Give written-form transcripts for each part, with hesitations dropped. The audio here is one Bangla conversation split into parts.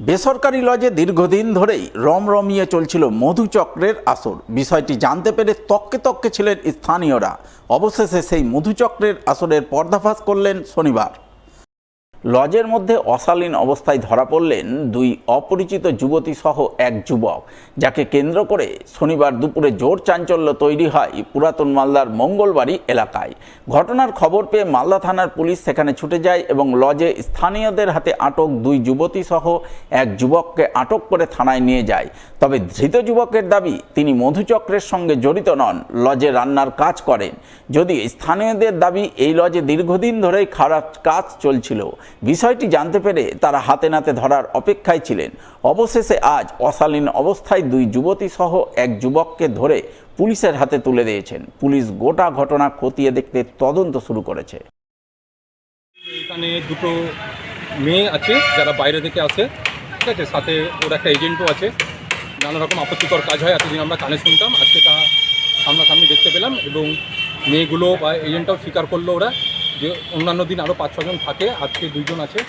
বেসরকারি লজে দীর্ঘদিন ধরেই রমরমিয়ে চলছিল মধুচক্রের আসর। বিষয়টি জানতে পেরে তককে তককে ছিলেন স্থানীয়রা। অবশেষে সেই মধুচক্রের আসরের পর্দাফাশ করলেন শনিবার। লজের মধ্যে অশালীন অবস্থায় ধরা পড়লেন দুই অপরিচিত যুবতী সহ এক যুবক, যাকে কেন্দ্র করে শনিবার দুপুরে জোর চাঞ্চল্য তৈরি হয় পুরাতন মালদার মঙ্গলবাড়ি এলাকায়। ঘটনার খবর পেয়ে মালদা থানার পুলিশ সেখানে ছুটে যায় এবং লজে স্থানীয়দের হাতে আটক দুই যুবতী সহ এক যুবককে আটক করে থানায় নিয়ে যায়। তবে ধৃত যুবকের দাবি তিনি মধুচক্রের সঙ্গে জড়িত নন, লজে রান্নার কাজ করেন। যদিও স্থানীয়দের দাবি এই লজে দীর্ঘদিন ধরেই খারাপ কাজ চলছিল। বিষয়টি জানতে পেরে তারা হাতে নাতে ধরার অপেক্ষায় ছিলেন। অবশেষে আজ অশালীন অবস্থায় দুই যুবতী সহ এক যুবককে ধরে পুলিশের হাতে তুলে দিয়েছেন। পুলিশ গোটা ঘটনা খতিয়ে দেখতে তদন্ত শুরু করেছে। এখানে দুটো মেয়ে আছে যারা বাইরে থেকে আসে, ঠিক আছে, সাথে ওর একটা এজেন্টও আছে। নানা রকম আপত্তিকর কাজ হয়, এতদিন আমরা কানে শুনতাম, আজকে তা সামনাসামনি দেখতে পেলাম এবং মেয়েগুলো বা এজেন্টটাও স্বীকার করলো ওরা যে অন্যান্য দিন আরও 5-6 জন থাকে, আজকে 2 জন আছে।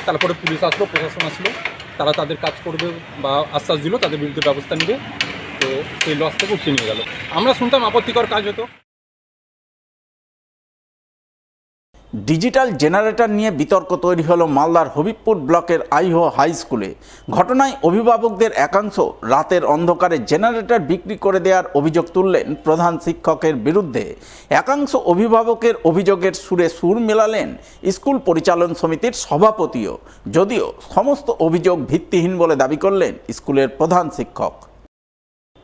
তারপরে পুলিশ আসলো, প্রশাসন আসলো, তারা তাদের কাজ করবে বা আশ্বাস দিল তাদের বিরুদ্ধে ব্যবস্থা নেবে। তো সেই লস থেকে উঠিয়ে নিয়ে গেল। আমরা শুনতাম আপত্তিকর কাজ হতো। ডিজিটাল জেনারেটর নিয়ে বিতর্ক তৈরি হলো মালদার হবিবপুর ব্লকের আইহো হাই স্কুলে। ঘটনায় অভিভাবকদের একাংশ রাতের অন্ধকারে জেনারেটর বিক্রি করে দেওয়ার অভিযোগ তুললেন প্রধান শিক্ষকের বিরুদ্ধে। একাংশ অভিভাবকের অভিযোগের সুরে সুর মেলালেন স্কুল পরিচালন সমিতির সভাপতিও। যদিও সমস্ত অভিযোগ ভিত্তিহীন বলে দাবি করলেন স্কুলের প্রধান শিক্ষক।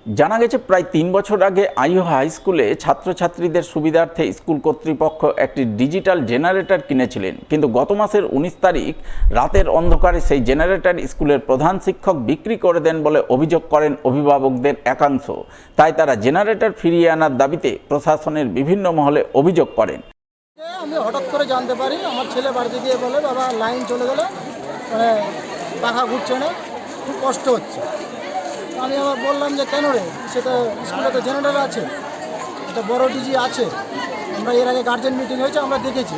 জানা গেছে, প্রায় 3 বছর আগে আইহো হাই স্কুলে ছাত্রছাত্রীদের সুবিধার্থে স্কুল কর্তৃপক্ষ একটি ডিজিটাল জেনারেটর কিনেছিলেন, কিন্তু গত মাসের 19 তারিখ রাতের অন্ধকারে সেই জেনারেটর স্কুলের প্রধান শিক্ষক বিক্রি করে দেন বলে অভিযোগ করেন অভিভাবকদের একাংশ। তাই তারা জেনারেটর ফিরিয়ে আনার দাবিতে প্রশাসনের বিভিন্ন মহলে অভিযোগ করেন। আমি হঠাৎ করে জানতে পারি, আমার ছেলে বাড়িতে গিয়ে বলে, বাবা লাইন চলে গেলে মানে পাখা ঘুরছে না, খুব কষ্ট হচ্ছে। আমি আবার বললাম যে কেন রে, সেটা স্কুলে তো জেনারেটর আছে, একটা বড় ডিজি আছে, আমরা এর আগে গার্জেন মিটিং হয়েছে, আমরা দেখেছি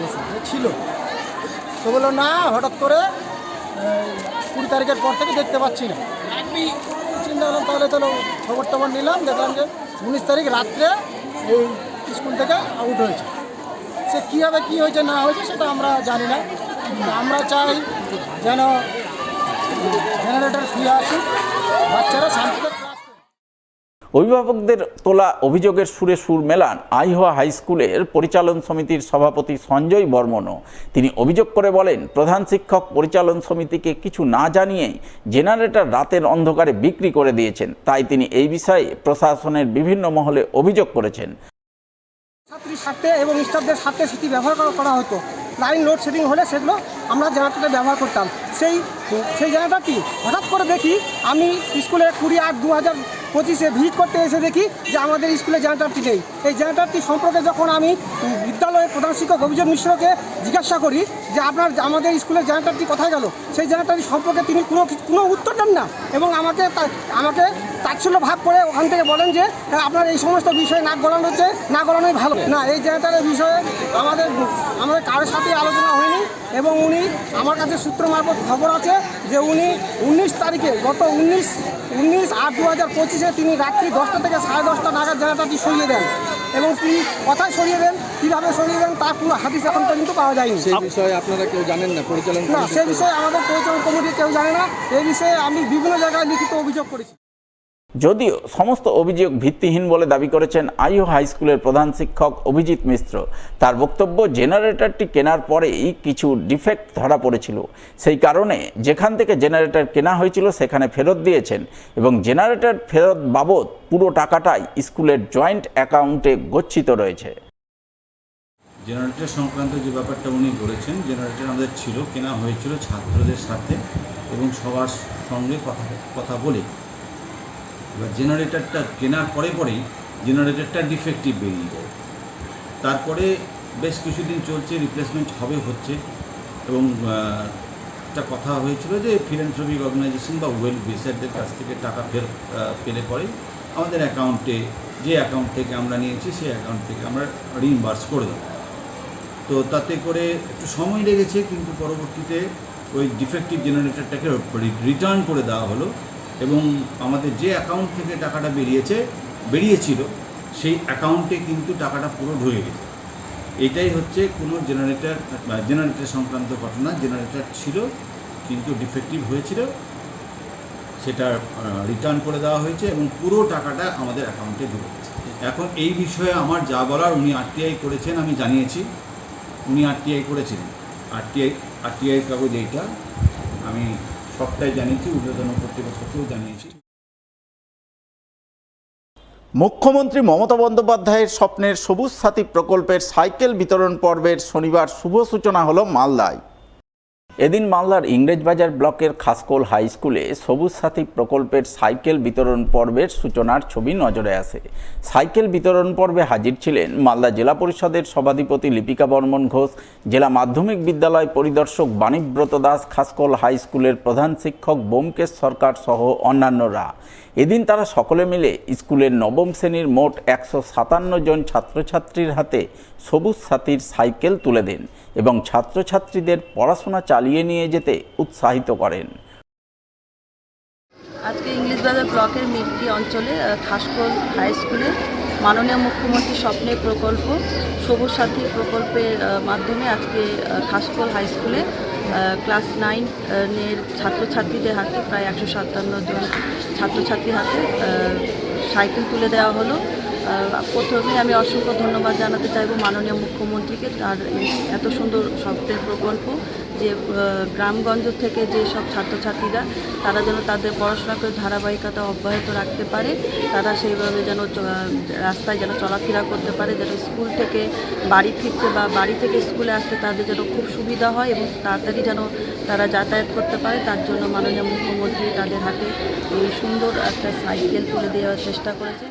ছিল। তো বললো না, হঠাৎ করে 20 তারিখের পর থেকে দেখতে পাচ্ছি না। চিন্তা করলাম তাহলে খবর টবর নিলাম, দেখলাম যে 19 তারিখ রাত্রে এই স্কুল থেকে আউট হয়েছে। সে কীভাবে কী হয়েছে না হয়েছে সেটা আমরা জানি না। আমরা চাই যেন জেনারেটর ফিরে আসুক, বাচ্চারা শান্তিতে ক্লাস করুক। অভিভাবকদের তোলা অভিযোগের সুরে সুর মেলান আইহো হাই স্কুলের পরিচালন সমিতির সভাপতি সঞ্জয় বর্মনও। তিনি অভিযোগ করে বলেন, প্রধান শিক্ষক পরিচালন সমিতিকে কিছু না জানিয়েই জেনারেটর রাতের অন্ধকারে বিক্রি করে দিয়েছেন। তাই তিনি এই বিষয়ে প্রশাসনের বিভিন্ন মহলে অভিযোগ করেছেন। ছাত্রীর স্বার্থে এবং স্টাফদের স্বার্থে সেটি ব্যবহার করা হতো। লাইন লোডশেডিং হলে সেগুলো আমরা জেনারেটরটা ব্যবহার করতাম। সেই জেনারেটরটি হঠাৎ করে দেখি, আমি স্কুলে 20/8/2025 ভিজিট করতে এসে দেখি যে আমাদের স্কুলে জেনারেটরটি নেই। এই জেনারেটরটি সম্পর্কে যখন আমি বিদ্যালয়ের প্রধান শিক্ষক অভিযোগ মিশ্রকে জিজ্ঞাসা করি যে আমাদের স্কুলের জেনারেটরটি কোথায় গেল, সেই জেনারেটরটি সম্পর্কে তিনি কোনো উত্তর দেন না এবং আমাকে তাচ্ছিল্য ভাব করে ওখান থেকে বলেন যে আপনার এই সমস্ত বিষয়ে নাক গলানোই ভালো না। এই জেনারেটরের বিষয়ে আমাদের কারোর সাথে আলোচনা হয়নি এবং উনি আমার কাছে সূত্র মারফত খবর আছে যে উনি 19 তারিখে গত 19/8/2025 তিনি রাত্রি 10টা থেকে 10:30 নাগাদ জেনারেটরটি সরিয়ে দেন এবং তিনি কোথায় সরিয়ে দেন, কীভাবে সরিয়ে দেন তার পুরো হাদিস এখন পর্যন্ত পাওয়া যায়নি। সেই বিষয়ে আপনারা কেউ জানেন না? পরিচালন না, সেই বিষয়ে আমাদের পরিচালন কমিটি কেউ জানে না। এই বিষয়ে আমি বিভিন্ন জায়গায় লিখিত অভিযোগ করেছি। যদিও সমস্ত অভিযোগ ভিত্তিহীন বলে দাবি করেছেন আইহো হাই স্কুলের প্রধান শিক্ষক অভিজিৎ মিশ্র। তার বক্তব্য, জেনারেটরটি কেনার পরেই কিছু ডিফেক্ট ধরা পড়েছিল, সেই কারণে যেখান থেকে জেনারেটর কেনা হয়েছিল সেখানে ফেরত দিয়েছেন এবং জেনারেটর ফেরত বাবদ পুরো টাকাটাই স্কুলের জয়েন্ট অ্যাকাউন্টে গচ্ছিত রয়েছে। জেনারেটর সংক্রান্ত যে ব্যাপারটা উনি বলেছেন, জেনারেটর আমাদের ছিল, কেনা হয়েছিল ছাত্রদের সাথে এবং সবার সঙ্গে কথা বলে। এবার জেনারেটরটা কেনার পরেই জেনারেটরটা ডিফেক্টিভ বেরিয়ে যায়। তারপরে বেশ কিছুদিন চলছে, রিপ্লেসমেন্ট হচ্ছে এবং একটা কথা হয়েছিল যে ফিলান্থ্রপিক অর্গানাইজেশন বা ওয়েল উইশারদের কাছ থেকে টাকা পেলে পরে আমাদের অ্যাকাউন্টে, যে অ্যাকাউন্ট থেকে আমরা নিয়েছি সেই অ্যাকাউন্ট থেকে আমরা রিইম্বার্স করে দেবো। তো তাতে করে একটু সময় লেগেছে, কিন্তু পরবর্তীতে ওই ডিফেক্টিভ জেনারেটরটাকে রিটার্ন করে দেওয়া হলো এবং আমাদের যে অ্যাকাউন্ট থেকে টাকাটা বেরিয়েছিল সেই অ্যাকাউন্টে কিন্তু টাকাটা পুরো ঢুকে গেছে। এটাই হচ্ছে কোনো জেনারেটর সংক্রান্ত ঘটনা। জেনারেটর ছিল কিন্তু ডিফেক্টিভ হয়েছিল, সেটা রিটার্ন করে দেওয়া হয়েছে এবং পুরো টাকাটা আমাদের অ্যাকাউন্টে ঢুকে গেছে। এখন এই বিষয়ে আমার যা বলার, উনি আরটিআই করেছেন, আমি জানিয়েছি উনি আরটিআই করেছিলেন। আরটিআই কাগজ এইটা আমি সবটাই জানিয়েছি, ঊর্ধ্বতন কর্তৃপক্ষকেও জানিয়েছি। মুখ্যমন্ত্রী মমতা বন্দ্যোপাধ্যায়ের স্বপ্নের সবুজ সাথী প্রকল্পের সাইকেল বিতরণ পর্বের শনিবার শুভ সূচনা হলো মালদায়। এদিন মালদার ইংরেজবাজার ব্লকের খাসকোল হাই স্কুলে সবুজ সাথী প্রকল্পের সাইকেল বিতরণ পর্বের সূচনার ছবি নজরে আসে। সাইকেল বিতরণ পর্বে হাজির ছিলেন মালদা জেলা পরিষদের সভাধিপতি লিপিকা বর্মন ঘোষ, জেলা মাধ্যমিক বিদ্যালয় পরিদর্শক বাণীব্রত দাস, খাসকোল হাই স্কুলের প্রধান শিক্ষক ব্যোমকেশ সরকার সহ অন্যান্যরা। এদিন তারা সকলে মিলে স্কুলের নবম শ্রেণীর মোট 157 জন ছাত্রছাত্রীর হাতে সবুজ সাথীর সাইকেল তুলে দেন এবং ছাত্রছাত্রীদের পড়াশোনা চালিয়ে নিয়ে যেতে উৎসাহিত করেন। আজকে ইংলিশবাজার ব্লকের মিরকি অঞ্চলে খাসকোল হাই স্কুলে মাননীয় মুখ্যমন্ত্রীর স্বপ্নের প্রকল্প সবুজ সাথী প্রকল্পের মাধ্যমে আজকে খাসকোল হাই স্কুলে ক্লাস 9 এর ছাত্রছাত্রীদের হাতে প্রায় 157 জন ছাত্রছাত্রীর হাতে সাইকেল তুলে দেওয়া হলো। প্রথমে আমি অসংখ্য ধন্যবাদ জানাতে চাইব মাননীয় মুখ্যমন্ত্রীকে, তার এত সুন্দর স্বপ্নের প্রকল্প যে গ্রামগঞ্জ থেকে যে সব ছাত্রছাত্রীরা তারা যেন তাদের পড়াশোনাকে ধারাবাহিকতা অব্যাহত রাখতে পারে, তারা সেইভাবে যেন রাস্তায় যেন চলাফেরা করতে পারে, যেন স্কুল থেকে বাড়ি ফিরতে বা বাড়ি থেকে স্কুলে আসতে তাদের যেন খুব সুবিধা হয় এবং তাড়াতাড়ি যেন তারা যাতায়াত করতে পারে। তার জন্য মাননীয় মুখ্যমন্ত্রী তাদের হাতে এই সুন্দর একটা সাইকেল তুলে দেওয়ার চেষ্টা করেছে।